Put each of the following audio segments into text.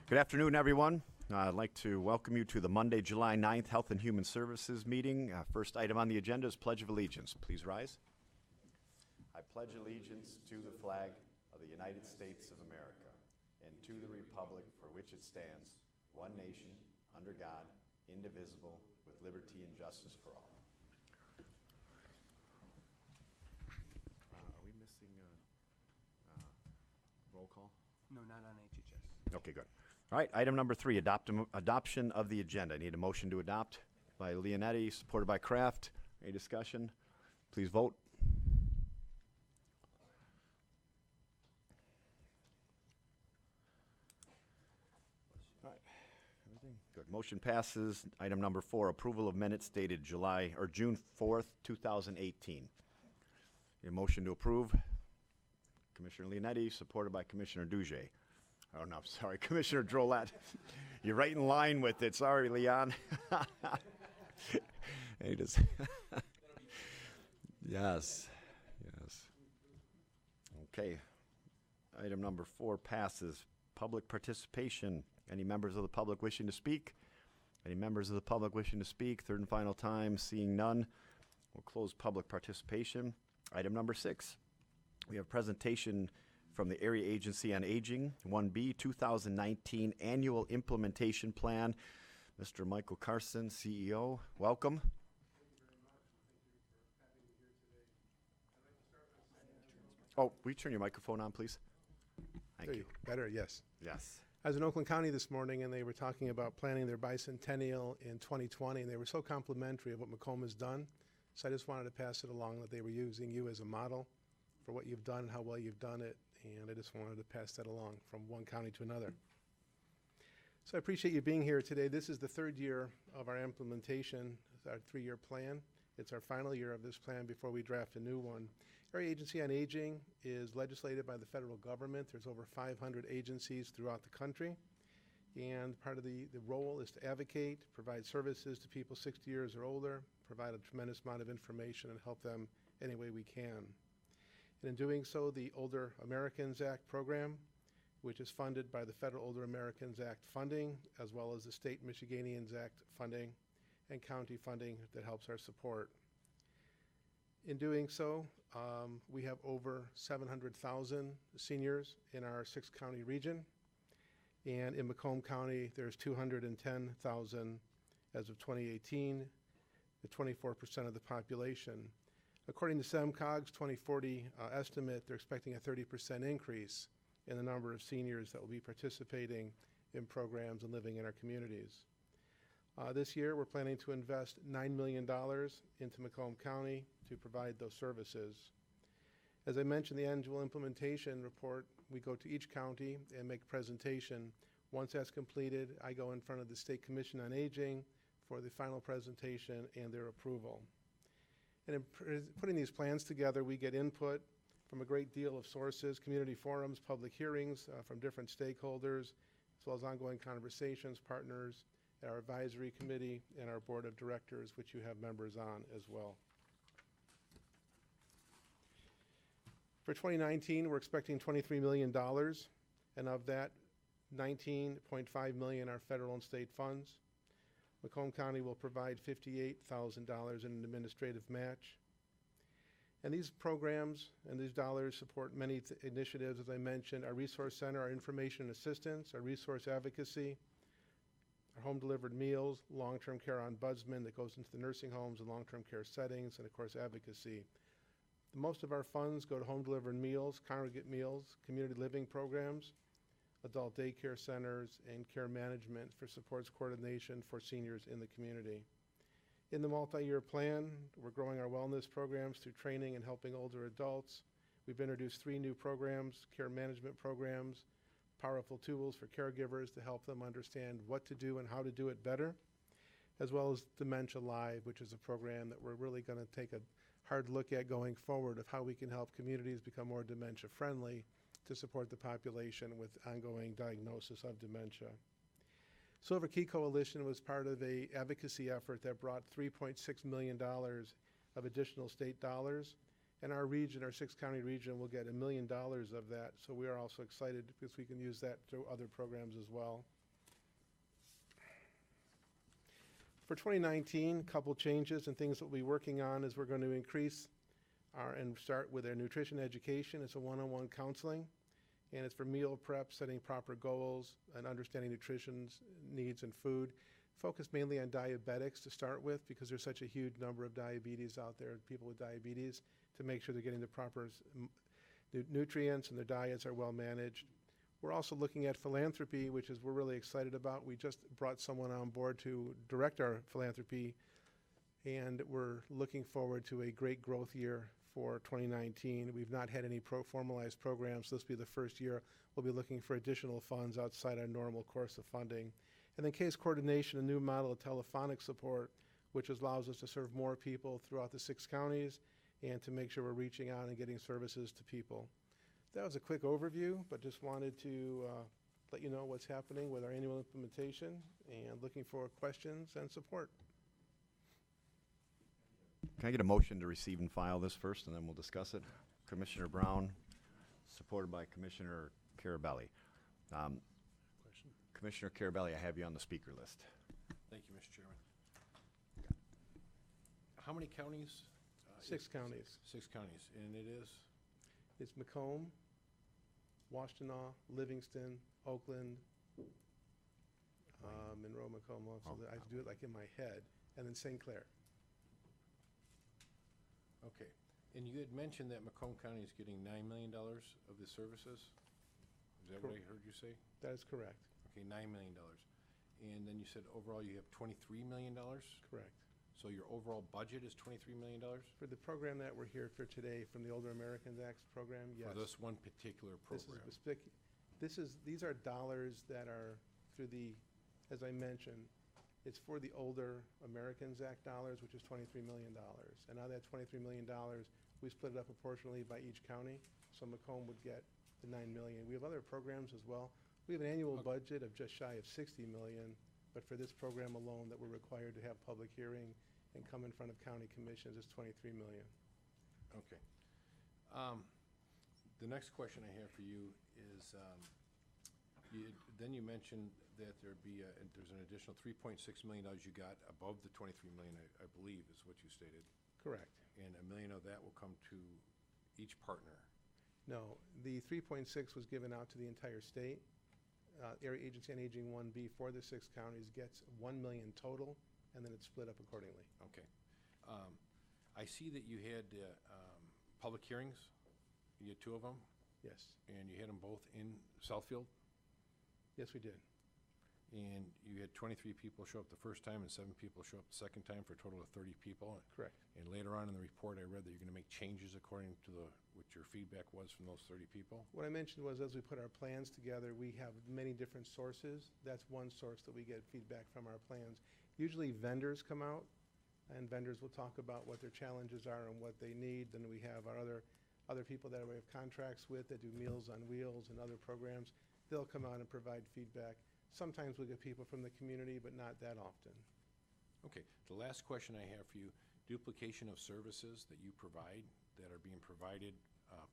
Good afternoon, everyone. I'd like to welcome you to the Monday, July 9th Health and Human Services meeting. First item on the agenda is Pledge of Allegiance. Please rise. I pledge allegiance to the flag of the United States of America and to the republic for which it stands, one nation, under God, indivisible, with liberty and justice for all. Are we missing roll call? No, not on HHS. Okay, good. All right, item number 3, adoption of the agenda. I need a motion to adopt by Leonetti, supported by Kraft. Any discussion? Please vote. All right, everything good. Motion passes. Item number 4, approval of minutes dated June 4th, 2018. A motion to approve. Commissioner Leonetti, supported by Commissioner Duge. Oh, no, sorry, Commissioner Drolet. You're right in line with it. Sorry, Leon. Yes. Okay. Item number 4 passes. Public participation. Any members of the public wishing to speak? Any members of the public wishing to speak? Third and final time, seeing none, we'll close public participation. Item number 6. We have a presentation from the Area Agency on Aging, 1B, 2019 Annual Implementation Plan. Mr. Michael Carson, CEO, welcome. Thank you very much. Thank you for having me here today. I'd like to start by saying... Oh, will you turn your microphone on, please? Thank you. Better, yes. Yes. I was in Oakland County this morning, and they were talking about planning their bicentennial in 2020, and they were so complimentary of what Macomb has done. So I just wanted to pass it along that they were using you as a model for what you've done and how well you've done it. And I just wanted to pass that along from one county to another. So I appreciate you being here today. This is the 3rd year of our implementation, our 3-year plan. It's our final year of this plan before we draft a new one. Area Agency on Aging is legislated by the federal government. There's over 500 agencies throughout the country. And part of the role is to advocate, provide services to people 60 years or older, provide a tremendous amount of information and help them any way we can. And in doing so, the Older Americans Act program, which is funded by the Federal Older Americans Act funding, as well as the State Michiganians Act funding and county funding that helps our support. In doing so, we have over 700,000 seniors in our 6-county region. And in Macomb County, there's 210,000 as of 2018, the 24% of the population. According to SEMCOG's 2040 estimate, they're expecting a 30% increase in the number of seniors that will be participating in programs and living in our communities. This year, we're planning to invest $9 million into Macomb County to provide those services. As I mentioned, the annual implementation report, we go to each county and make a presentation. Once that's completed, I go in front of the State Commission on Aging for the final presentation and their approval. And in putting these plans together, we get input from a great deal of sources, community forums, public hearings from different stakeholders, as well as ongoing conversations, partners, our advisory committee, and our board of directors, which you have members on as well. For 2019, we're expecting $23 million, and of that, $19.5 million are federal and state funds. Macomb County will provide $58,000 in an administrative match. And these programs and these dollars support many initiatives, as I mentioned, our resource center, our information assistance, our resource advocacy, our home-delivered meals, long-term care ombudsman that goes into the nursing homes and long-term care settings, and of course advocacy. Most of our funds go to home-delivered meals, congregate meals, community living programs, adult daycare centers, and care management for supports coordination for seniors in the community. In the multi-year plan, we're growing our wellness programs through training and helping older adults. We've introduced 3 new programs, care management programs, powerful tools for caregivers to help them understand what to do and how to do it better, as well as Dementia Live, which is a program that we're really going to take a hard look at going forward of how we can help communities become more dementia friendly to support the population with ongoing diagnosis of dementia. Silver Key Coalition was part of an advocacy effort that brought $3.6 million of additional state dollars. And our region, our 6-county region, will get $1 million of that. So we are also excited because we can use that through other programs as well. For 2019, a couple changes and things that we'll be working on is we're going to increase and start with our nutrition education. It's a one-on-one counseling, and it's for meal prep, setting proper goals, and understanding nutrition's needs and food. Focus mainly on diabetics to start with, because there's such a huge number of diabetes out there, people with diabetes, to make sure they're getting the proper nutrients and their diets are well managed. We're also looking at philanthropy, which is we're really excited about. We just brought someone on board to direct our philanthropy, and we're looking forward to a great growth year for 2019. We've not had any formalized programs, so this will be the first year we'll be looking for additional funds outside our normal course of funding. And then case coordination, a new model of telephonic support, which allows us to serve more people throughout the 6 counties and to make sure we're reaching out and getting services to people. That was a quick overview, but just wanted to let you know what's happening with our annual implementation and looking for questions and support. Can I get a motion to receive and file this first, and then we'll discuss it? Commissioner Brown, supported by Commissioner Carabelli. Question? Commissioner Carabelli, I have you on the speaker list. Thank you, Mr. Chairman. How many counties? 6 counties. 6 counties, and it is? It's Macomb, Washtenaw, Livingston, Oakland, Monroe, Macomb, so I have to do it like in my head, and then St. Clair. Okay. And you had mentioned that Macomb County is getting $9 million of the services? Is that what I heard you say? That is correct. Okay, $9 million. And then you said overall you have $23 million? Correct. So your overall budget is $23 million? For the program that we're here for today, from the Older Americans Act program, yes. For this one particular program? These are dollars that are through the, as I mentioned, it's for the Older Americans Act dollars, which is $23 million. And out of that $23 million, we split it up proportionally by each county. So Macomb would get the $9 million. We have other programs as well. We have an annual budget of just shy of $60 million, but for this program alone that we're required to have public hearing and come in front of county commissions is $23 million. Okay. The next question I have for you is, then you mentioned that there'd be there's an additional $3.6 million you got above the $23 million, I believe, is what you stated. Correct. And $1 million of that will come to each partner. No, the 3.6 was given out to the entire state. Area Agency on Aging 1B for the 6 counties gets $1 million total, and then it's split up accordingly. Okay. I see that you had public hearings. You had 2 of them, Yes. and you had them both in Southfield. Yes, we did. And you had 23 people show up the first time and 7 people show up the second time for a total of 30 people. Correct. And later on in the report, I read that you're going to make changes according to what your feedback was from those 30 people. What I mentioned was as we put our plans together, we have many different sources. That's one source that we get feedback from our plans. Usually vendors come out, and vendors will talk about what their challenges are and what they need. Then we have our other people that we have contracts with that do Meals on Wheels and other programs. They'll come out and provide feedback. Sometimes we get people from the community, but not that often. Okay, the last question I have for you, duplication of services that you provide that are being provided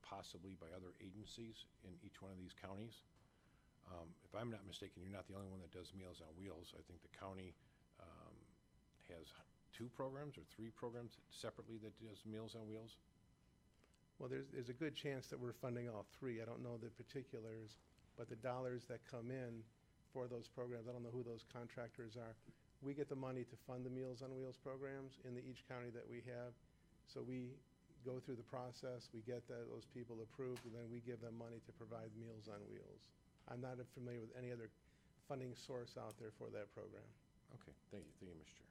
possibly by other agencies in each one of these counties. If I'm not mistaken, you're not the only one that does Meals on Wheels. I think the county has 2 programs or 3 programs separately that does Meals on Wheels. Well, there's a good chance that we're funding all 3. I don't know the particulars, but the dollars that come in for those programs, I don't know who those contractors are. We get the money to fund the Meals on Wheels programs in each county that we have. So we go through the process, we get those people approved, and then we give them money to provide Meals on Wheels. I'm not familiar with any other funding source out there for that program. Okay, thank you, Mr. Chair.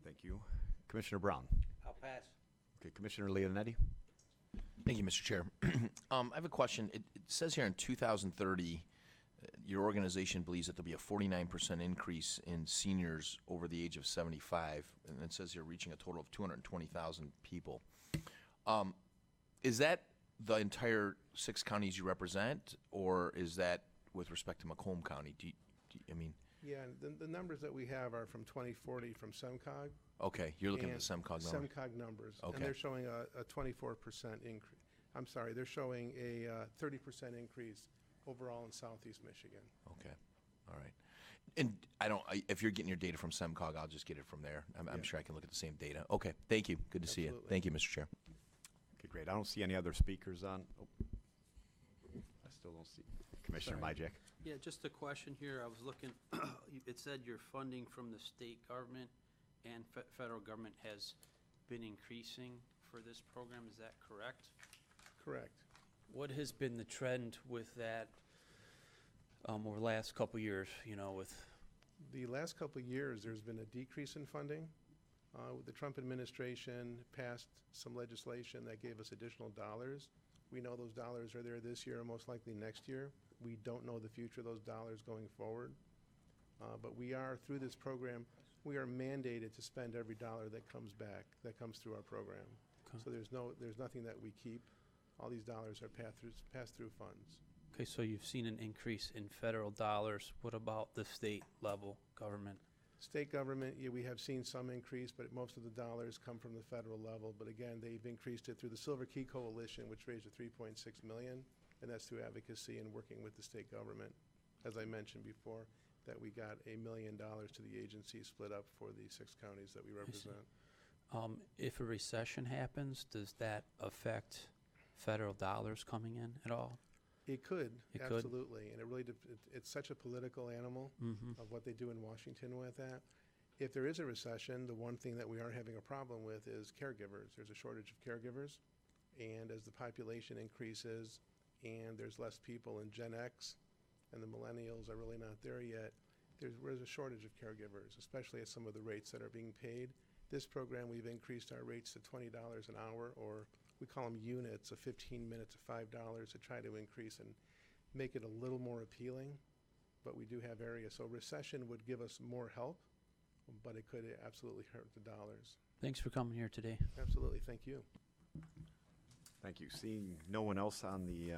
Thank you. Commissioner Brown. I'll pass. Okay, Commissioner Leonetti. Thank you, Mr. Chair. I have a question. It says here in 2030, your organization believes that there'll be a 49% increase in seniors over the age of 75, and it says here reaching a total of 220,000 people. Is that the entire 6 counties you represent, or is that with respect to Macomb County? I mean? Yeah, the numbers that we have are from 2040 from SEMCOG. Okay, you're looking at the and SEMCOG numbers. SEMCOG numbers. Okay. And they're showing a 24% increase. I'm sorry, they're showing a 30% increase overall in Southeast Michigan. Okay, all right. And if you're getting your data from SEMCOG, I'll just get it from there. I'm sure I can look at the same data. Okay, thank you. Good to see you. Absolutely. Thank you, Mr. Chair. Okay, great. I don't see any other speakers on. Oh. I still don't see Commissioner Sorry. Majek. Yeah, just a question here. I was looking, it said your funding from the state government and federal government has been increasing for this program. Is that correct? Correct. What has been the trend with that over the last couple years, with? The last couple of years, there's been a decrease in funding. The Trump administration passed some legislation that gave us additional dollars. We know those dollars are there this year and most likely next year. We don't know the future of those dollars going forward. But we are, through this program, we are mandated to spend every dollar that comes back, that comes through our program. Okay. So there's nothing that we keep. All these dollars are pass-through funds. Okay, so you've seen an increase in federal dollars. What about the state level government? State government, yeah, we have seen some increase, but most of the dollars come from the federal level. But again, they've increased it through the Silver Key Coalition, which raised a $3.6 million, and that's through advocacy and working with the state government. As I mentioned before, that we got $1 million to the agency split up for the 6 counties that we represent. If a recession happens, does that affect federal dollars coming in at all? It could, It could? absolutely, and it really, it's such a political animal of what they do in Washington with that. If there is a recession, the one thing that we are having a problem with is caregivers. There's a shortage of caregivers, and as the population increases and there's less people in Gen X and the millennials are really not there yet, there's a shortage of caregivers, especially at some of the rates that are being paid. This program, we've increased our rates to $20 an hour, or we call them units of 15 minutes of $5 to try to increase and make it a little more appealing. But we do have areas. So recession would give us more help, but it could absolutely hurt the dollars. Thanks for coming here today. Absolutely. Thank you. Thank you. Seeing no one else on the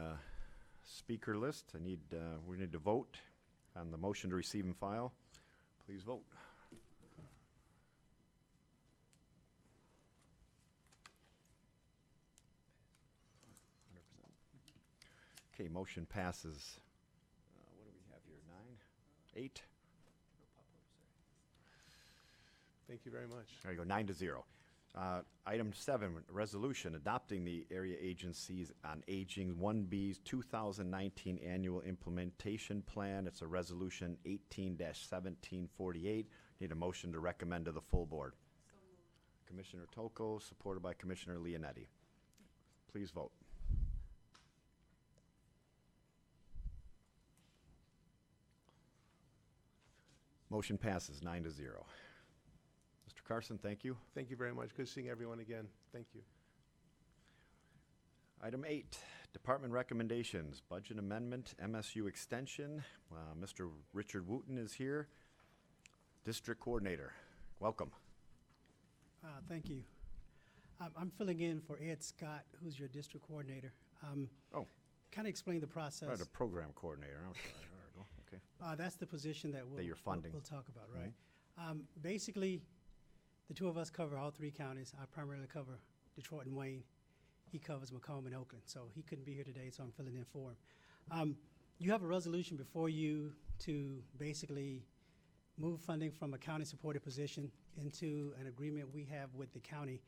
speaker list, we need to vote on the motion to receive and file. Please vote. Okay, motion passes. What do we have here? 9? 8? Thank you very much. There you go, 9-0. Item 7, resolution adopting the Area Agencies on Aging 1B's 2019 Annual Implementation Plan. It's a resolution 18-1748. Need a motion to recommend to the full board. Commissioner Toko, supported by Commissioner Leonetti. Please vote. Motion passes 9-0. Mr. Carson, thank you. Thank you very much. Good seeing everyone again. Thank you. Item 8, department recommendations, budget amendment, MSU extension. Mr. Richard Wooten is here, district coordinator. Welcome. Thank you. I'm filling in for Ed Scott, who's your district coordinator. Oh. Kind of explain the process. Right, a program coordinator. I'm sorry. There we go. Okay. That's the position that That you're funding. we'll talk about, right? Basically, the two of us cover all 3 counties. I primarily cover Detroit and Wayne. He covers Macomb and Oakland, so he couldn't be here today, so I'm filling in for him. You have a resolution before you to basically move funding from a county-supported position into an agreement we have with the county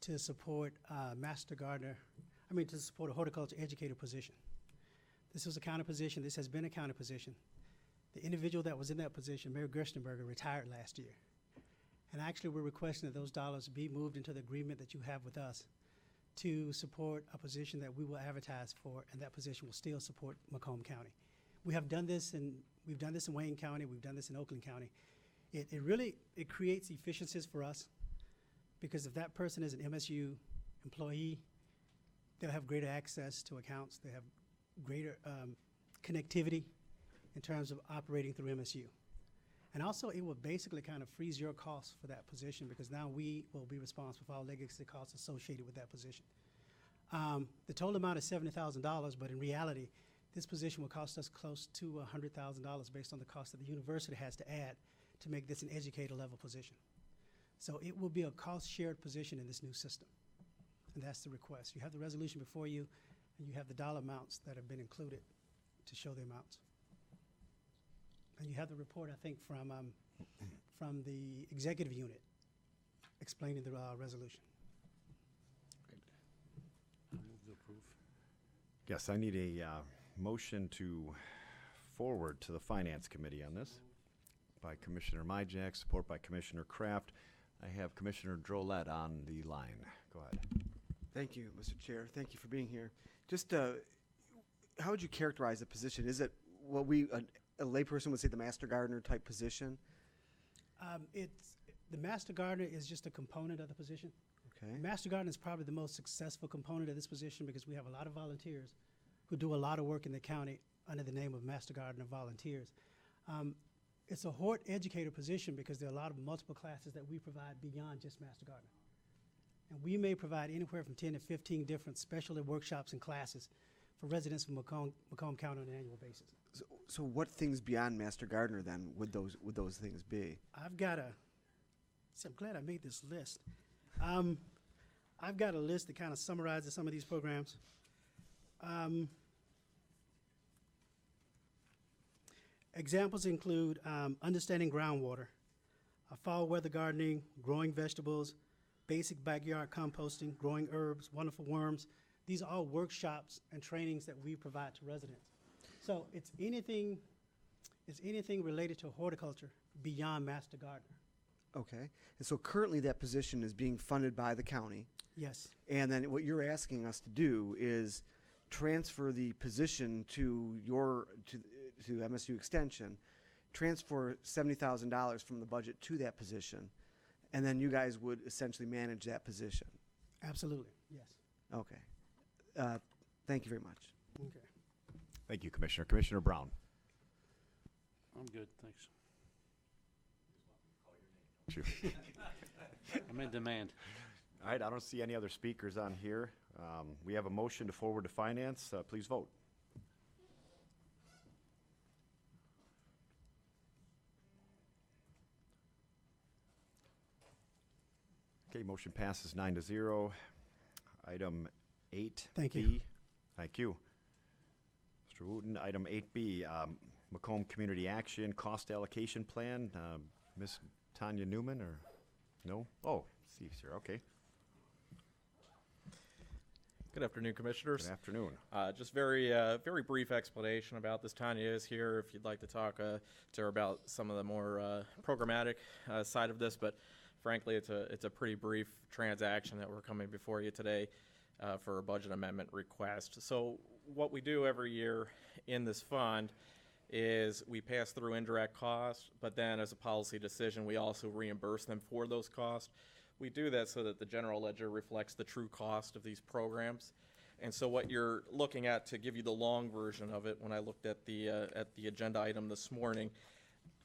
to support to support a horticulture educator position. This was a county position. This has been a county position. The individual that was in that position, Mayor Gerstenberger, retired last year. And actually, we're requesting that those dollars be moved into the agreement that you have with us to support a position that we will advertise for, and that position will still support Macomb County. We have done this, and we've done this in Wayne County. We've done this in Oakland County. It creates efficiencies for us, because if that person is an MSU employee, they'll have greater access to accounts. They have greater connectivity in terms of operating through MSU. And also, it will basically kind of freeze your costs for that position, because now we will be responsible for all legacy costs associated with that position. The total amount is $70,000, but in reality, this position will cost us close to $100,000 based on the cost that the university has to add to make this an educator level position. So it will be a cost-shared position in this new system, and that's the request. You have the resolution before you, and you have the dollar amounts that have been included to show the amounts. And you have the report, I think, from the executive unit explaining the resolution. Move to approve. Yes, I need a motion to forward to the Finance Committee on this by Commissioner Myjack, support by Commissioner Kraft. I have Commissioner Drollet on the line. Go ahead. Thank you, Mr. Chair. Thank you for being here. Just, how would you characterize the position? Is it what a layperson would say the master gardener type position? The master gardener is just a component of the position. Okay. The master gardener is probably the most successful component of this position because we have a lot of volunteers who do a lot of work in the county under the name of master gardener volunteers. It's a hort educator position because there are a lot of multiple classes that we provide beyond just master gardener. And we may provide anywhere from 10 to 15 different specialty workshops and classes for residents of Macomb County on an annual basis. So what things beyond master gardener then would those things be? I'm glad I made this list. I've got a list that kind of summarizes some of these programs. Examples include understanding groundwater, fall weather gardening, growing vegetables, basic backyard composting, growing herbs, wonderful worms. These are all workshops and trainings that we provide to residents. So it's anything related to horticulture beyond master gardener. Okay. And so currently that position is being funded by the county. Yes. And then what you're asking us to do is transfer the position to MSU Extension, transfer $70,000 from the budget to that position, and then you guys would essentially manage that position. Absolutely, yes. Okay. Thank you very much. Okay. Thank you, Commissioner. Commissioner Brown. I'm good, thanks. Sure. I'm in demand. All right, I don't see any other speakers on here. We have a motion to forward to Finance. Please vote. Okay, motion passes 9-0. Item 8B. Thank you. Thank you. Mr. Wooten, item 8B, Macomb Community Action Cost Allocation Plan. Ms. Tanya Newman, or no? Oh, Steve's here, okay. Good afternoon, Commissioners. Good afternoon. Just very brief explanation about this. Tanya is here if you'd like to talk to her about some of the more programmatic side of this, but frankly, it's a pretty brief transaction that we're coming before you today for a budget amendment request. So what we do every year in this fund is we pass through indirect costs, but then as a policy decision, we also reimburse them for those costs. We do that so that the general ledger reflects the true cost of these programs. And so what you're looking at, to give you the long version of it, when I looked at the agenda item this morning,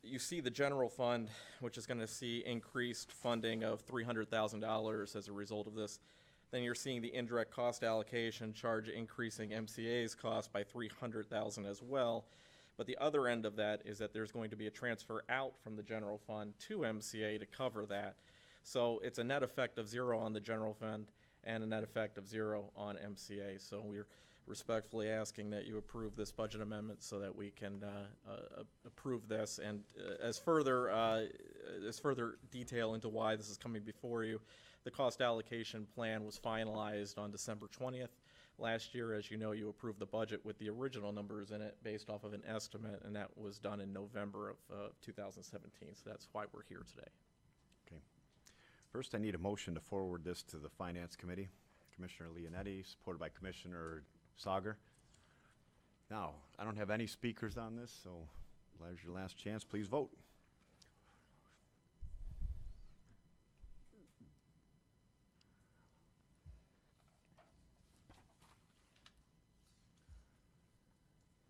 you see the general fund, which is going to see increased funding of $300,000 as a result of this. Then you're seeing the indirect cost allocation charge increasing MCA's cost by $300,000 as well. But the other end of that is that there's going to be a transfer out from the general fund to MCA to cover that. So it's a net effect of 0 on the general fund and a net effect of 0 on MCA. So we're respectfully asking that you approve this budget amendment so that we can approve this. And as further detail into why this is coming before you, the cost allocation plan was finalized on December 20th. Last year, as you know, you approved the budget with the original numbers in it based off of an estimate, and that was done in November of 2017. So that's why we're here today. Okay. First, I need a motion to forward this to the Finance Committee. Commissioner Leonetti, supported by Commissioner Sauger. Now, I don't have any speakers on this, so there's your last chance. Please vote.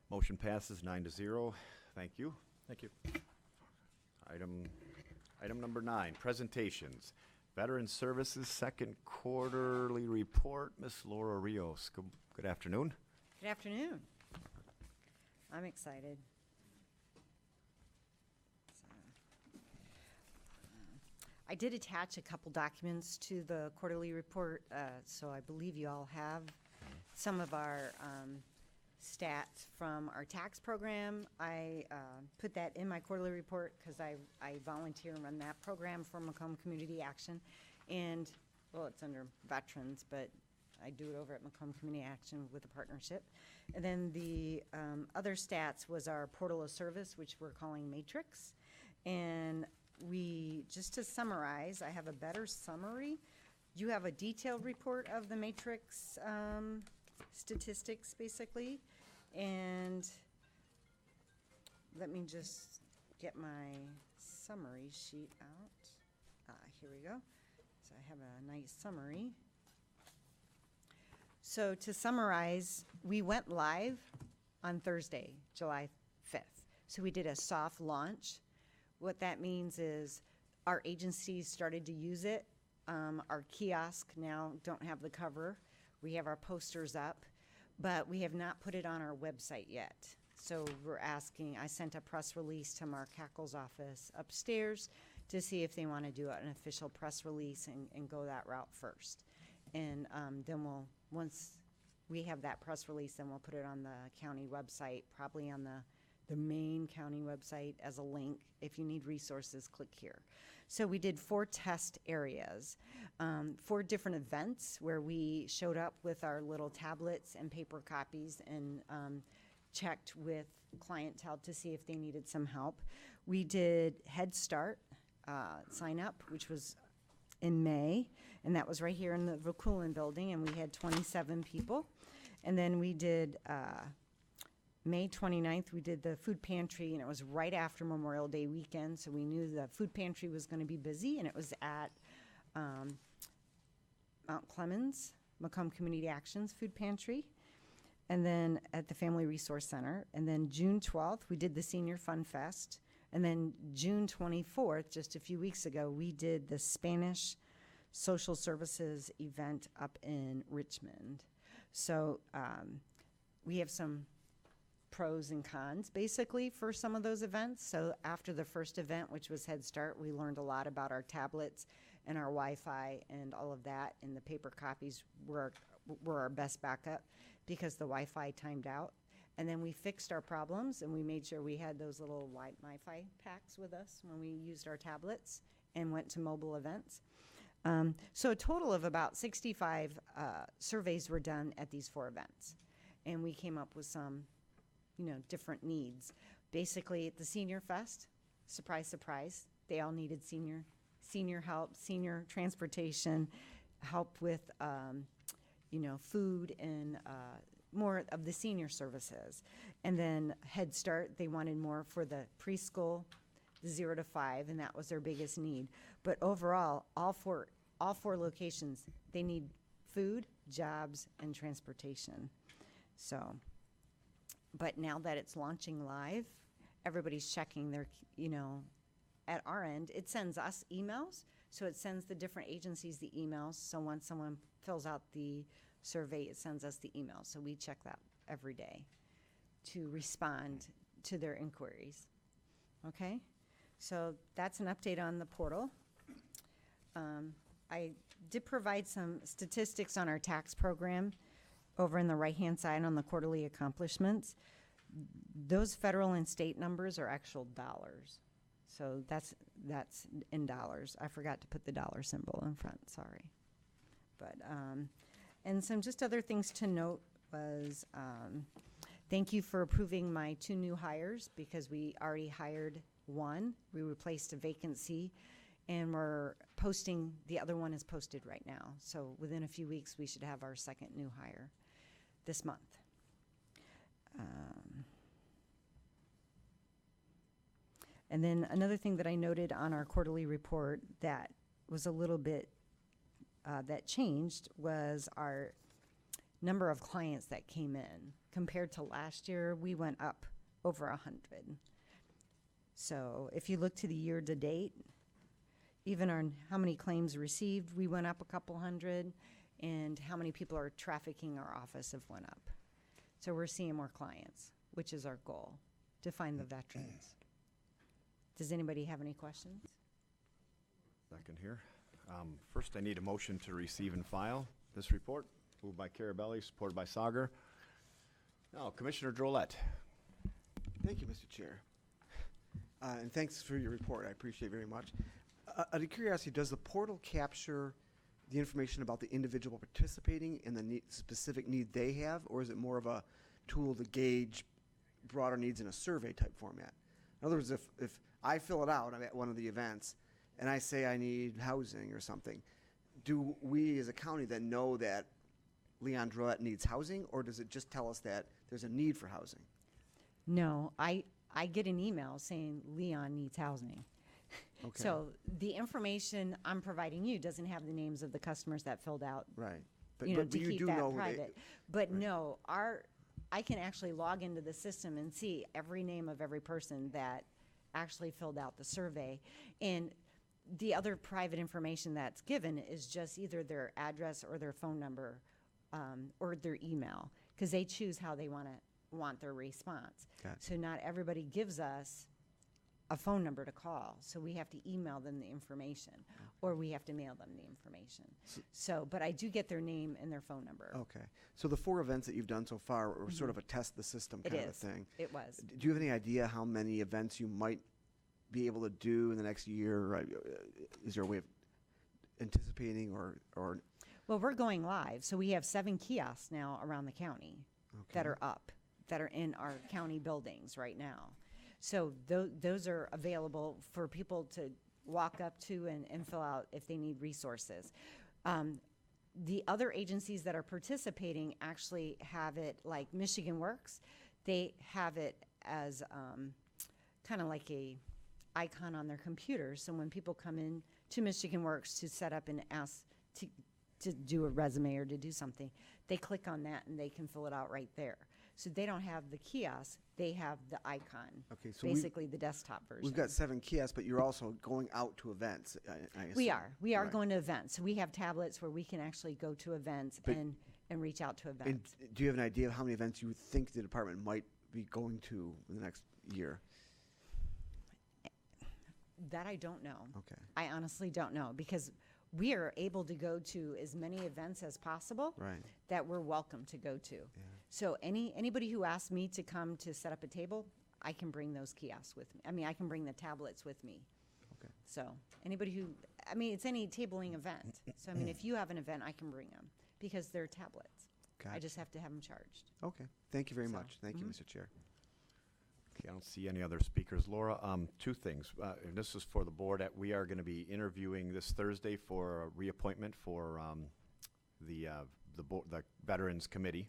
Motion passes 9-0. Thank you. Thank you. Item number 9, presentations. Veteran Services Second Quarterly Report. Ms. Laura Rios, good afternoon. Good afternoon. I'm excited. I did attach a couple documents to the quarterly report, so I believe you all have some of our stats from our tax program. I put that in my quarterly report because I volunteer and run that program for Macomb Community Action. And, well, it's under veterans, but I do it over at Macomb Community Action with a partnership. And then the other stats was our portal of service, which we're calling Matrix. And we, just to summarize, I have a better summary. You have a detailed report of the Matrix statistics, basically. And let me just get my summary sheet out. Here we go. So I have a nice summary. So to summarize, we went live on Thursday, July 5th. So we did a soft launch. What that means is our agencies started to use it. Our kiosk now don't have the cover. We have our posters up, but we have not put it on our website yet. So we're asking, I sent a press release to Mark Hackle's office upstairs to see if they want to do an official press release and go that route first. And then once we have that press release, then we'll put it on the county website, probably on the main county website as a link. If you need resources, click here. So we did 4 test areas, 4 different events where we showed up with our little tablets and paper copies and checked with clientele to see if they needed some help. We did Head Start sign up, which was in May, and that was right here in the Vaculin building, and we had 27 people. And then we did May 29th, we did the food pantry, and it was right after Memorial Day weekend, so we knew the food pantry was going to be busy, and it was at Mount Clemens, Macomb Community Actions Food Pantry, and then at the Family Resource Center. And then June 12th, we did the Senior Fun Fest. And then June 24th, just a few weeks ago, we did the Spanish Social Services event up in Richmond. So we have some pros and cons, basically, for some of those events. So after the first event, which was Head Start, we learned a lot about our tablets and our Wi-Fi and all of that, and the paper copies were our best backup because the Wi-Fi timed out. And then we fixed our problems, and we made sure we had those little Wi-Fi packs with us when we used our tablets and went to mobile events. So a total of about 65 surveys were done at these 4 events. And we came up with some, different needs. Basically, at the Senior Fest, surprise, surprise, they all needed senior help, senior transportation, help with, food and more of the senior services. And then Head Start, they wanted more for the preschool, the 0 to 5, and that was their biggest need. But overall, all four locations, they need food, jobs, and transportation. So, but now that it's launching live, everybody's checking their, at our end, it sends us emails. So it sends the different agencies the emails. So once someone fills out the survey, it sends us the email. So we check that every day to respond to their inquiries. Okay? So that's an update on the portal. I did provide some statistics on our tax program over in the right-hand side on the quarterly accomplishments. Those federal and state numbers are actual dollars. So that's in dollars. I forgot to put the dollar symbol in front, sorry. But, and some just other things to note was, thank you for approving my 2 new hires because we already hired 1. We replaced a vacancy, and we're posting, the other one is posted right now. So within a few weeks, we should have our 2nd new hire this month. And then another thing that I noted on our quarterly report that was a little bit, that changed was our number of clients that came in. Compared to last year, we went up over 100. So if you look to the year to date, even on how many claims received, we went up a couple hundred, and how many people are trafficking our office have went up. So we're seeing more clients, which is our goal, to find the veterans. Does anybody have any questions? Second here. First, I need a motion to receive and file this report. Moved by Carabelli, supported by Sauger. Now, Commissioner Drollet. Thank you, Mr. Chair. And thanks for your report. I appreciate it very much. Out of curiosity, does the portal capture the information about the individual participating and the specific need they have, or is it more of a tool to gauge broader needs in a survey type format? In other words, if I fill it out, I'm at one of the events, and I say I need housing or something, do we as a county then know that Leon Drollet needs housing, or does it just tell us that there's a need for housing? No, I get an email saying Leon needs housing. Okay. So the information I'm providing you doesn't have the names of the customers that filled out, Right. you know, to you keep do that know who they- private. But no, I can actually log into the system and see every name of every person that actually filled out the survey. And the other private information that's given is just either their address or their phone number, or their email, because they choose how they want their response. Gotcha. So not everybody gives us a phone number to call, so we have to email them the information, or we have to mail them the information. So, but I do get their name and their phone number. Okay. So the 4 events that you've done so far were sort of a test the system It kind of a is. thing. It was. Do you have any idea how many events you might be able to do in the next year? Is there a way of anticipating or Well, we're going live, so we have 7 kiosks now around the county that are up, that are in our county buildings right now. So those are available for people to walk up to and fill out if they need resources. The other agencies that are participating actually have it, like Michigan Works, they have it as kind of like a icon on their computer. So when people come in to Michigan Works to set up and ask to do a resume or to do something, they click on that and they can fill it out right there. So they don't have the kiosk, they have the icon. Okay, so basically the desktop version. we've got 7 kiosks, but you're also going out to events, I assume. We are Right. going to events. We have tablets where we can actually go to events But- and reach out to And events. do you have an idea of how many events you think the department might be going to in the next year? That I don't know. Okay. I honestly don't know, because we are able to go to as many events as possible Right. that we're welcome to go to. So anybody who asks me to come to set up a table, I can bring those kiosks with me. I mean, I can bring the tablets with me. Okay. So anybody who, I mean, it's any tabling event. So I mean, if you have an event, I can bring them because they're tablets. I Gotcha. just have to have them charged. Okay. Thank you very So, much. Thank you, Mr. Chair. Okay, I don't see any other speakers. Laura, 2 things. And this is for the board. We are going to be interviewing this Thursday for a reappointment for the Veterans Committee.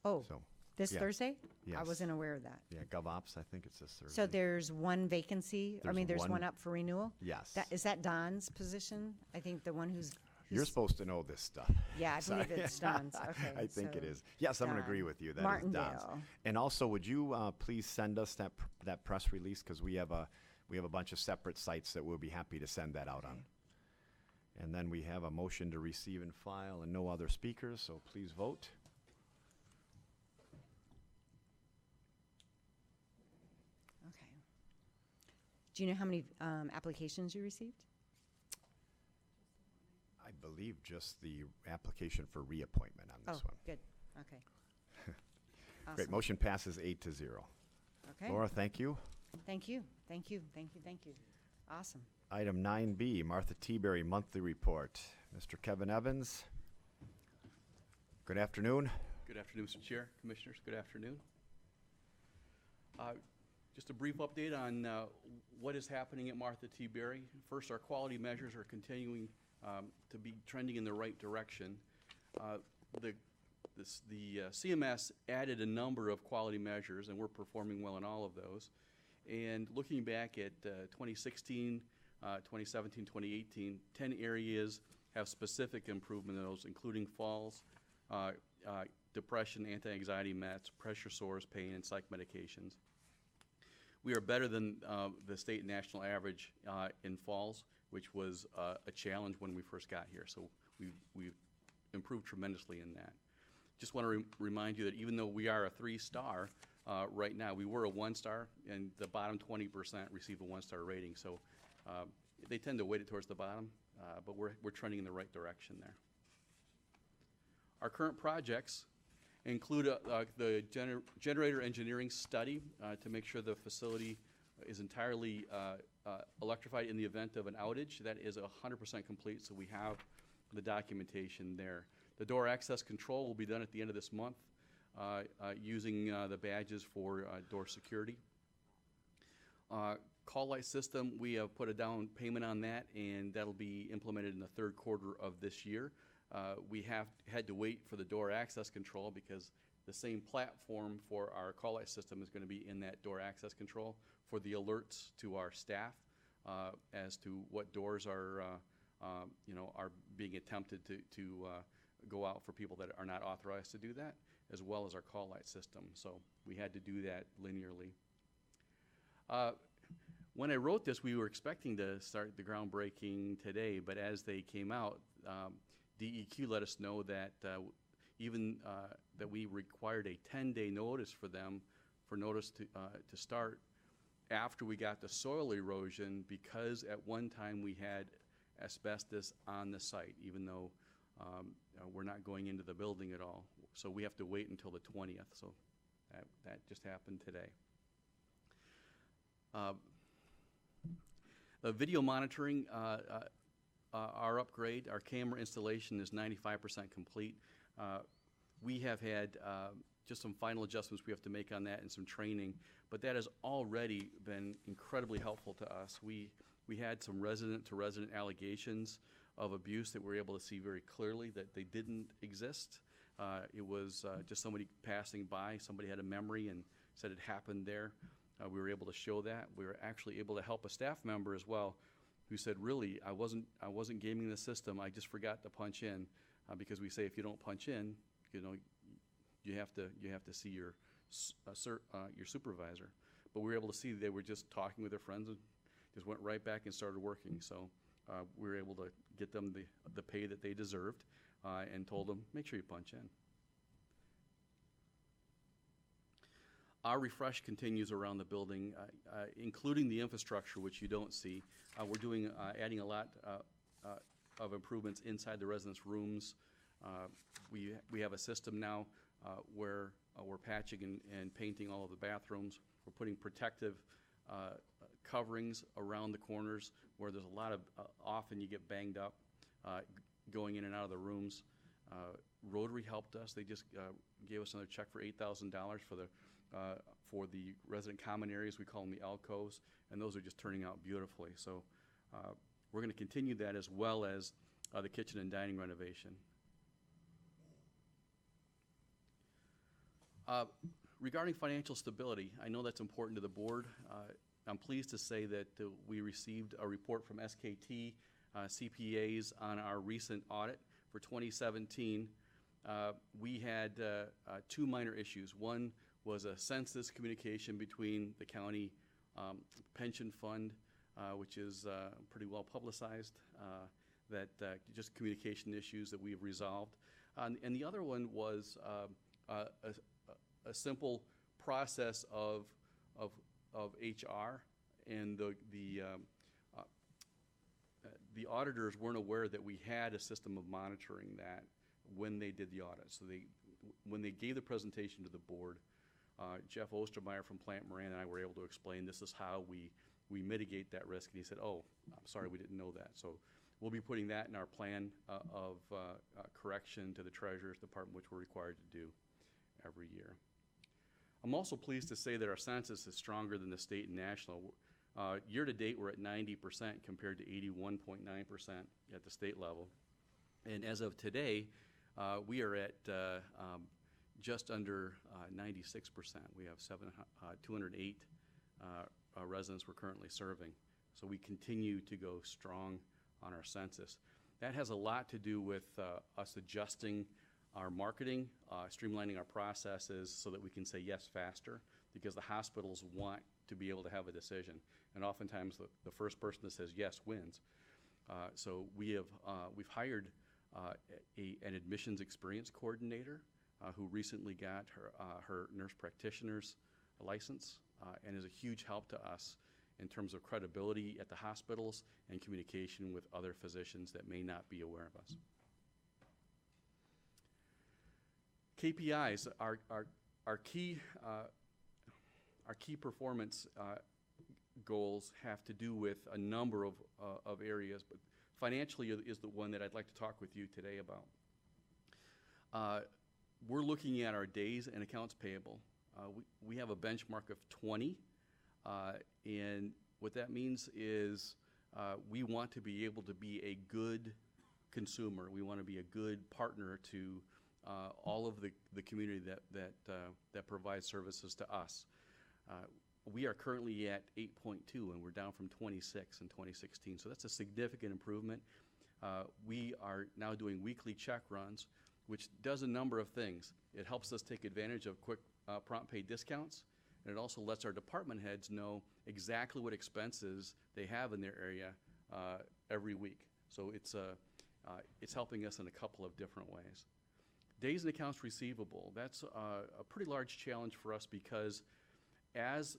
Oh, So, this yeah. Thursday? I Yes. wasn't aware of that. yeah, GovOps, I think it's this Thursday. So there's one vacancy, there's one- one up for renewal? Yes. Is that Don's position? I think the one who's. You're who's- supposed to know this stuff. Yeah, I Sorry. believe it's Don's. Okay. I think it so is. Yes, I'm going to agree Don. with you. That is Don's. Martindale. And also, would you please send us that press release, because we have a bunch of separate sites that we'll be happy to send that out on. And then we have a motion to receive and file and no other speakers, so please vote. Okay. Do you know how many applications you received? I believe just the application for reappointment on this Oh, one. good. Okay. Great. Awesome. Motion passes 8-0. Okay. Laura, thank you. Thank you. Thank you. Thank you. Thank you. Awesome. Item 9B, Martha Teaberry Monthly Report. Mr. Kevin Evans. Good afternoon. Good afternoon, Mr. Chair, Commissioners, good afternoon. Just a brief update on what is happening at Martha T. Berry. First, our quality measures are continuing to be trending in the right direction. The CMS added a number of quality measures, and we're performing well in all of those. And looking back at 2016, 2017, 2018, 10 areas have specific improvement in those, including falls, depression, anti-anxiety meds, pressure sores, pain, and psych medications. We are better than the state and national average in falls, which was a challenge when we first got here. So we've improved tremendously in that. Just want to remind you that even though we are a 3-star right now, we were a 1-star, and the bottom 20% receive a 1-star rating. So they tend to weight it towards the bottom, but we're trending in the right direction there. Our current projects include the generator engineering study to make sure the facility is entirely electrified in the event of an outage. That is 100% complete, so we have the documentation there. The door access control will be done at the end of this month using the badges for door security. Call light system, we have put a down payment on that, and that'll be implemented in the third quarter of this year. We had to wait for the door access control because the same platform for our call light system is going to be in that door access control for the alerts to our staff as to what doors are, are being attempted to go out for people that are not authorized to do that, as well as our call light system. So we had to do that linearly. When I wrote this, we were expecting to start the groundbreaking today, but as they came out, DEQ let us know that even that we required a 10-day notice for them for notice to start after we got the soil erosion, because at one time we had asbestos on the site, even though we're not going into the building at all. So we have to wait until the 20th. So that just happened today. The video monitoring, our upgrade, our camera installation is 95% complete. We have had just some final adjustments we have to make on that and some training, but that has already been incredibly helpful to us. We had some resident-to-resident allegations of abuse that we were able to see very clearly that they didn't exist. It was just somebody passing by, somebody had a memory and said it happened there. We were able to show that. We were actually able to help a staff member as well who said, really, I wasn't gaming the system, I just forgot to punch in, because we say if you don't punch in, you have to see your supervisor. But we were able to see they were just talking with their friends and just went right back and started working. So we were able to get them the pay that they deserved and told them, make sure you punch in. Our refresh continues around the building, including the infrastructure, which you don't see. We're doing adding a lot of improvements inside the residence rooms. We have a system now where we're patching and painting all of the bathrooms. We're putting protective coverings around the corners where there's a lot of, often you get banged up going in and out of the rooms. Rotary helped us. They just gave us another check for $8,000 for the resident common areas. We call them the alcoves, and those are just turning out beautifully. So we're going to continue that, as well as the kitchen and dining renovation. Regarding financial stability, I know that's important to the board. I'm pleased to say that we received a report from SKT CPAs on our recent audit for 2017. We had two minor issues. One was a census communication between the county pension fund, which is pretty well publicized, that just communication issues that we've resolved. And the other one was a simple process of HR, and the auditors weren't aware that we had a system of monitoring that when they did the audit. So when they gave the presentation to the board, Jeff Ostermeyer from Plant Moran and I were able to explain this is how we mitigate that risk. And he said, oh, I'm sorry, we didn't know that. So we'll be putting that in our plan of correction to the Treasurer's Department, which we're required to do every year. I'm also pleased to say that our census is stronger than the state and national. Year to date, we're at 90% compared to 81.9% at the state level. And as of today, we are at just under 96%. We have 208 residents we're currently serving. So we continue to go strong on our census. That has a lot to do with us adjusting our marketing, streamlining our processes so that we can say yes faster, because the hospitals want to be able to have a decision. And oftentimes the first person that says yes wins. So we've hired an admissions experience coordinator who recently got her nurse practitioner's license and is a huge help to us in terms of credibility at the hospitals and communication with other physicians that may not be aware of us. KPIs, our key performance goals have to do with a number of areas, but financially is the one that I'd like to talk with you today about. We're looking at our days and accounts payable. We have a benchmark of 20, and what that means is we want to be able to be a good consumer. We want to be a good partner to all of the community that provides services to us. We are currently at 8.2, and we're down from 26 in 2016, so that's a significant improvement. We are now doing weekly check runs, which does a number of things. It helps us take advantage of quick prompt pay discounts, and it also lets our department heads know exactly what expenses they have in their area every week. So it's helping us in a couple of different ways. Days and accounts receivable, that's a pretty large challenge for us because as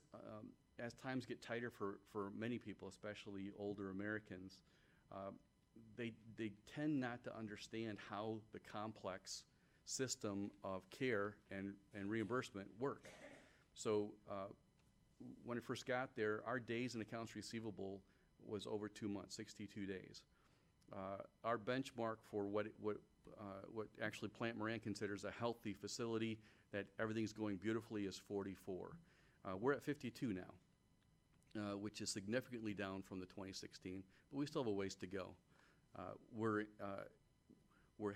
times get tighter for many people, especially older Americans, they tend not to understand how the complex system of care and reimbursement work. So when I first got there, our days and accounts receivable was over 2 months, 62 days. Our benchmark for what actually Plant Moran considers a healthy facility that everything's going beautifully is 44. We're at 52 now, which is significantly down from the 2016, but we still have a ways to go. We're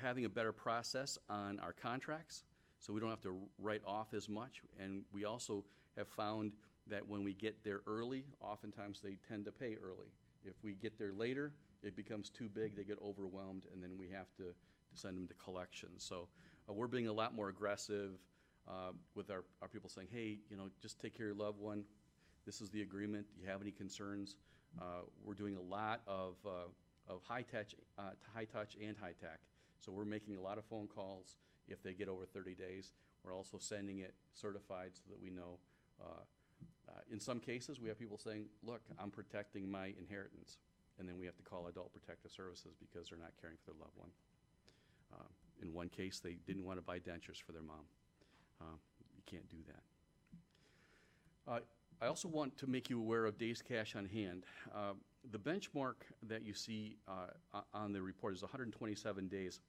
having a better process on our contracts, so we don't have to write off as much, and we also have found that when we get there early, oftentimes they tend to pay early. If we get there later, it becomes too big, they get overwhelmed, and then we have to send them to collections. So we're being a lot more aggressive with our people saying, hey, just take care of your loved one. This is the agreement. Do you have any concerns? We're doing a lot of high touch and high tech. So we're making a lot of phone calls if they get over 30 days. We're also sending it certified so that we know. In some cases, we have people saying, look, I'm protecting my inheritance. And then we have to call Adult Protective Services because they're not caring for their loved one. In one case, they didn't want to buy dentures for their mom. You can't do that. I also want to make you aware of days cash on hand. The benchmark that you see on the report is 127 days.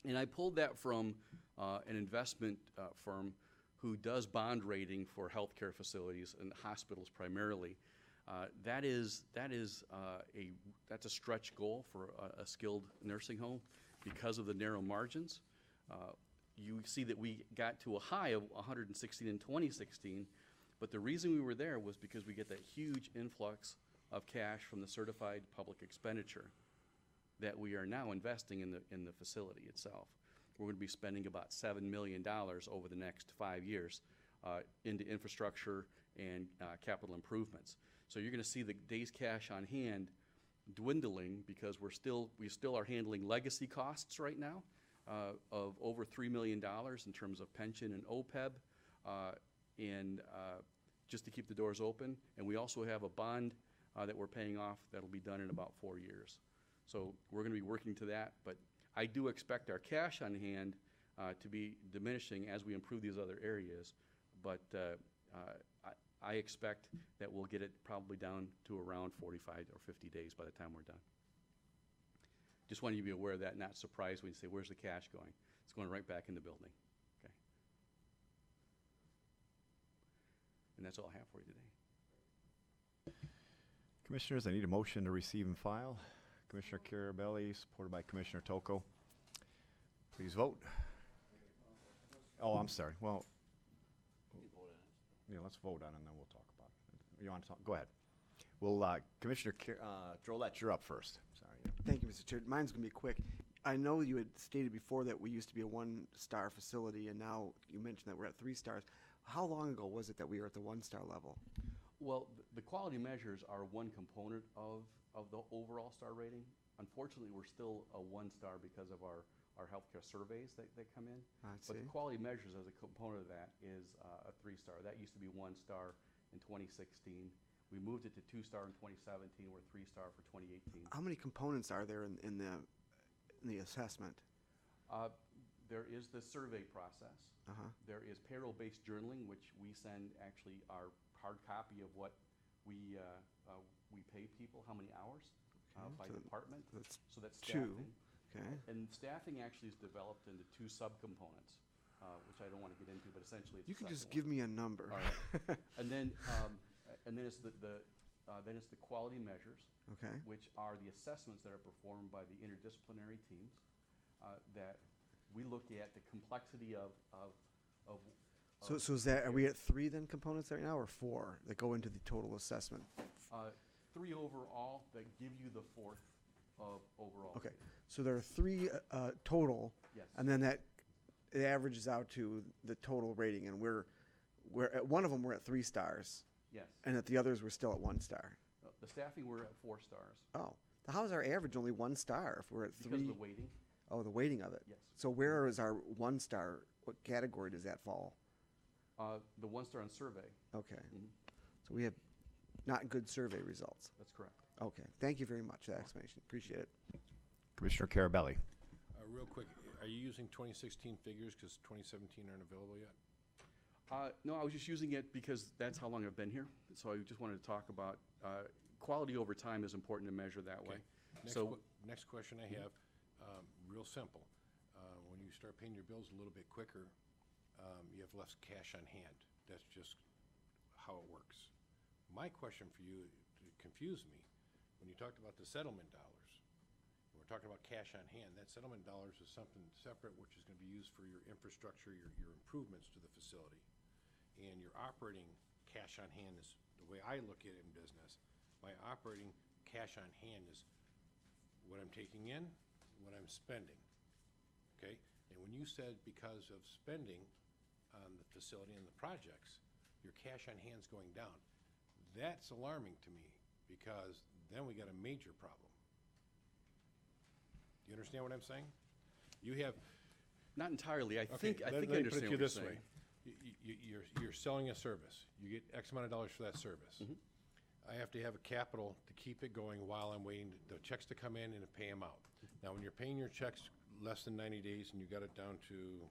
And I pulled that from an investment firm who does bond rating for healthcare facilities and hospitals primarily. That's a stretch goal for a skilled nursing home because of the narrow margins. You see that we got to a high of 116 in 2016, but the reason we were there was because we get that huge influx of cash from the certified public expenditure that we are now investing in the facility itself. We're going to be spending about $7 million over the next 5 years into infrastructure and capital improvements. So you're going to see the days cash on hand dwindling because we still are handling legacy costs right now of over $3 million in terms of pension and OPEB and just to keep the doors open. And we also have a bond that we're paying off that'll be done in about 4 years. So we're going to be working to that, but I do expect our cash on hand to be diminishing as we improve these other areas, but I expect that we'll get it probably down to around 45 or 50 days by the time we're done. Just wanted you to be aware of that, not surprised when you say, where's the cash going? It's going right back in the building. Okay. And that's all I have for you today. Commissioners, I need a motion to receive and file. Commissioner Carabelli, supported by Commissioner Toko. Please vote. Oh, I'm sorry. Well, yeah, let's vote on it and then we'll talk about it. You want to talk? Go ahead. Well, Commissioner Drollet, you're up first. Sorry. Thank you, Mr. Chair. Mine's going to be quick. I know you had stated before that we used to be a one-star facility, and now you mentioned that we're at 3 stars. How long ago was it that we were at the 1-star level? Well, the quality measures are one component of the overall star rating. Unfortunately, we're still a 1-star because of our healthcare surveys that come in. I But see. the quality measures as a component of that is a 3-star. That used to be 1-star in 2016. We moved it to 2-star in 2017. We're 3-star for 2018. How many components are there in the assessment? There is the survey process. Uh-huh. There is payroll-based journaling, which we send actually our hard copy of what we pay people, how many hours by so department. That's So that's two. staffing. Okay. And staffing actually is developed into two subcomponents, which I don't want to get into, but essentially it's You the can just second give me a number. one. All right. And then it's the quality measures, Okay. which are the assessments that are performed by the interdisciplinary teams that we look at the complexity of So is that, are we at 3 then components right now, or 4 that go into the total assessment? 3 overall that give you the 4th of overall. Okay, rating. so there are 3 total, Yes. and then it averages out to the total rating, and we're at one of them we're at 3 stars, Yes. and at the others we're still at 1 star. The staffing, we're at 4 stars. Oh, how is our average only 1 star if we're at 3? Because of the weighting. Oh, the weighting of it. Yes. So where is our 1 star? What category does that fall? The 1 star on survey. Okay, Mhm. so we have not good survey results. That's correct. Okay, thank you very much for that explanation. Appreciate it. Commissioner Carabelli. Real quick, are you using 2016 figures because 2017 aren't available yet? No, I was just using it because that's how long I've been here. So I just wanted to talk about quality over time is important to measure that way. So Next question I have, real simple. When you start paying your bills a little bit quicker, you have less cash on hand. That's just how it works. My question for you, to confuse me, when you talked about the settlement dollars, we're talking about cash on hand. That settlement dollars is something separate, which is going to be used for your infrastructure, your improvements to the facility. And your operating cash on hand is, the way I look at it in business, my operating cash on hand is what I'm taking in, what I'm spending, okay? And when you said because of spending on the facility and the projects, your cash on hand's going down, that's alarming to me, because then we got a major problem. You understand what I'm saying? You have, not entirely. I okay, think I let me put it understand to you what you're this way. saying. You're selling a service. You get X amount of dollars for that service. Mhm. I have to have a capital to keep it going while I'm waiting the checks to come in and to pay them out. Now, when you're paying your checks less than 90 days and you got it down to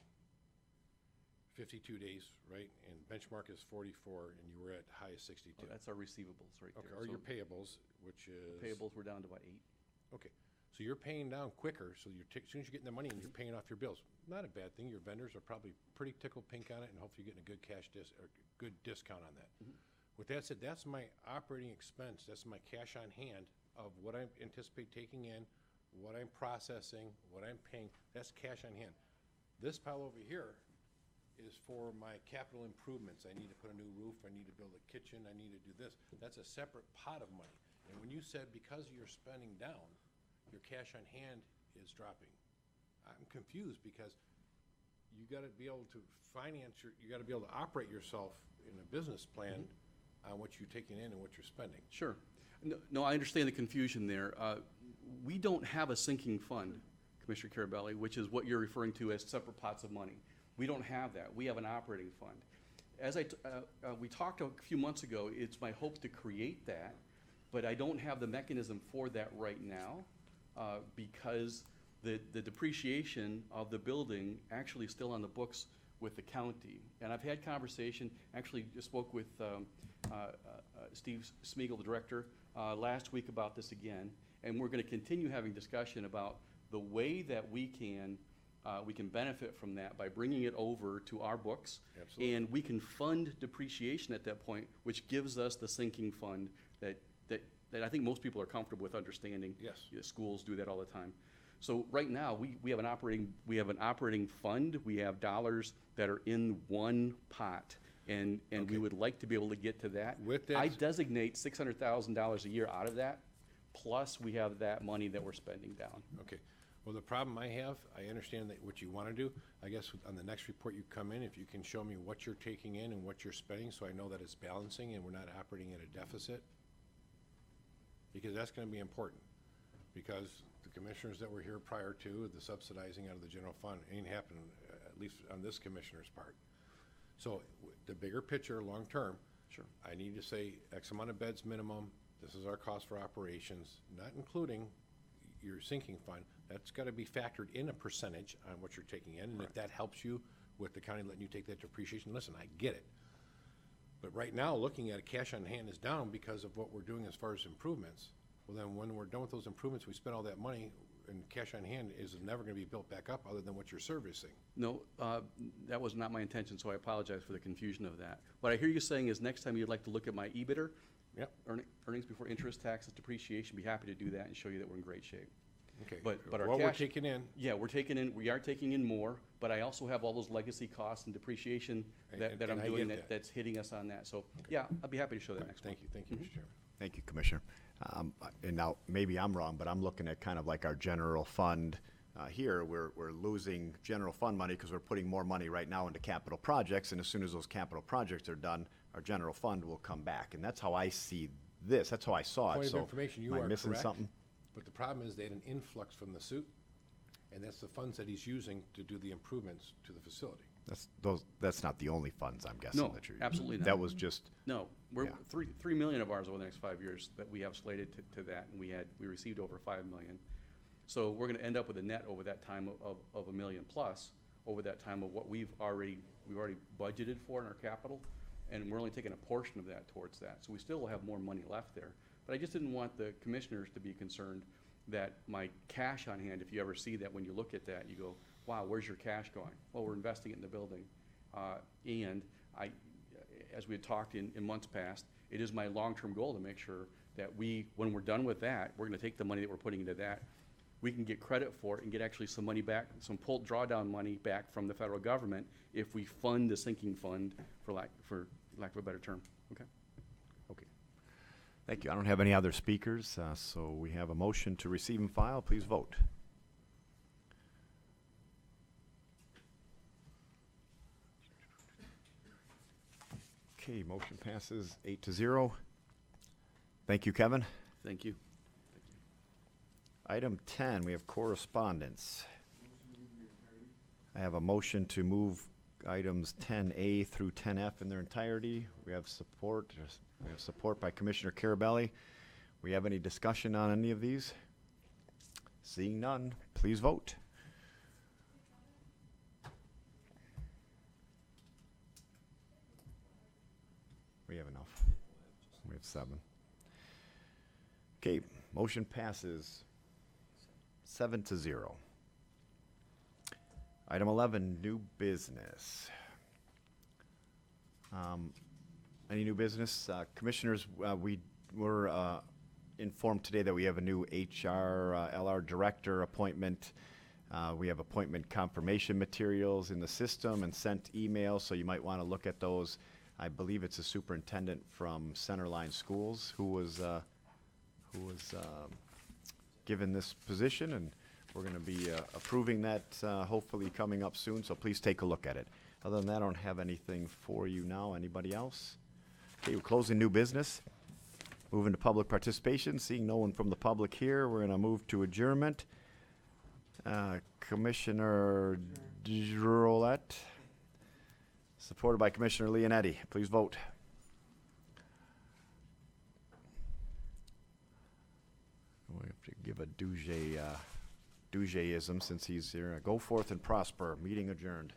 52 days, right? And benchmark is 44 and you were at high as 62. Oh, that's our receivables right Okay, there. or So your payables, which is. payables were down to about 8. Okay, so you're paying down quicker, so you're as soon as you're getting the money and you're paying off your bills. Not a bad thing. Your vendors are probably pretty tickled pink on it, and hopefully you're getting a good or good discount on that. With that said, that's my operating expense. That's my cash on hand of what I anticipate taking in, what I'm processing, what I'm paying. That's cash on hand. This pile over here is for my capital improvements. I need to put a new roof. I need to build a kitchen. I need to do this. That's a separate pot of money. And when you said because you're spending down, your cash on hand is dropping, I'm confused, because you got to be able to finance you got to be able to operate yourself in a business plan on what you're taking in and what you're spending. Sure. No, I understand the confusion there. We don't have a sinking fund, Commissioner Carabelli, which is what you're referring to as separate pots of money. We don't have that. We have an operating fund. As we talked a few months ago, it's my hope to create that, but I don't have the mechanism for that right now because the depreciation of the building actually is still on the books with the county. And I've had conversation, actually just spoke with Steve Smeagol, the director, last week about this again, and we're going to continue having discussion about the way that we can benefit from that by bringing it over to our books. Absolutely. And we can fund depreciation at that point, which gives us the sinking fund that I think most people are comfortable with understanding. Yes. Schools do that all the time. So right now, we have an operating fund. We have dollars that are in one pot, and Okay. we would like to be able to get to that. With that I s- designate $600,000 a year out of that, plus we have that money that we're spending down. Okay. Well, the problem I have, I understand that what you want to do. I guess on the next report you come in, if you can show me what you're taking in and what you're spending, so I know that it's balancing and we're not operating at a deficit. Because that's going to be important. Because the commissioners that were here prior to, the subsidizing out of the general fund ain't happening, at least on this commissioner's part. So the bigger picture, long-term, Sure. I need to say X amount of beds minimum, this is our cost for operations, not including your sinking fund, that's gotta be factored in a percentage on what you're taking in, and if that helps you with the county letting you take that depreciation, listen, I get it. But right now, looking at it, cash on hand is down because of what we're doing as far as improvements. Well, then when we're done with those improvements, we spend all that money, and cash on hand is never gonna be built back up other than what you're servicing. No, that was not my intention, so I apologize for the confusion of that. What I hear you saying is next time you'd like to look at my EBITDA, Yep, earnings before interest, taxes, depreciation, be happy to do that and show you that we're in great shape. okay. But our What we're cash- taking in, Yeah, we are taking in more, but I also have all those legacy costs and depreciation that And I'm I doing get that. that's hitting us on that. So, yeah, I'll be happy to show that next one. thank you, Mr. Chairman. Thank you, Commissioner. And now, maybe I'm wrong, but I'm looking at kind of like our general fund. Here, we're losing general fund money because we're putting more money right now into capital projects, and as soon as those capital projects are done, our general fund will come back. And that's how I see this. That's how I saw it. Point of So, information, you am I are missing correct. something? But the problem is they had an influx from the suit, and that's the funds that he's using to do the improvements to the facility. That's not the only funds, I'm guessing, No, that you're using. absolutely not. That was just, No, we're, Yeah. 3 million of ours over the next 5 years that we have slated to that, and we received over 5 million. So we're gonna end up with a net over that time of $1 million plus, over that time of what we've already budgeted for in our capital, and we're only taking a portion of that towards that. So we still will have more money left there. But I just didn't want the commissioners to be concerned that my cash on hand, if you ever see that, when you look at that, you go, wow, where's your cash going? Well, we're investing it in the building. And as we had talked in months past, it is my long-term goal to make sure that when we're done with that, we're gonna take the money that we're putting into that, we can get credit for it and get actually some money back, some drawdown money back from the federal government if we fund the sinking fund, for lack of a better term, okay? okay. Thank you. I don't have any other speakers, so we have a motion to receive and file. Please vote. Okay, motion passes 8-0. Thank you, Kevin. Thank you. Item 10, we have correspondence. I have a motion to move items 10A through 10F in their entirety. We have support by Commissioner Carabelli. We have any discussion on any of these? Seeing none, please vote. We have enough. We have 7. Okay, motion passes 7-0. Item 11, new business. Any new business? Commissioners, we were informed today that we have a new LR director appointment. We have appointment confirmation materials in the system and sent emails, so you might want to look at those. I believe it's a superintendent from Centerline Schools who was given this position, and we're going to be approving that hopefully coming up soon, so please take a look at it. Other than that, I don't have anything for you now. Anybody else? Okay, we're closing new business. Moving to public participation. Seeing no one from the public here, we're going to move to adjournment. Commissioner Drolet, supported by Commissioner Leonetti. Please vote. We have to give a Douget-ism since he's here. Go forth and prosper. Meeting adjourned.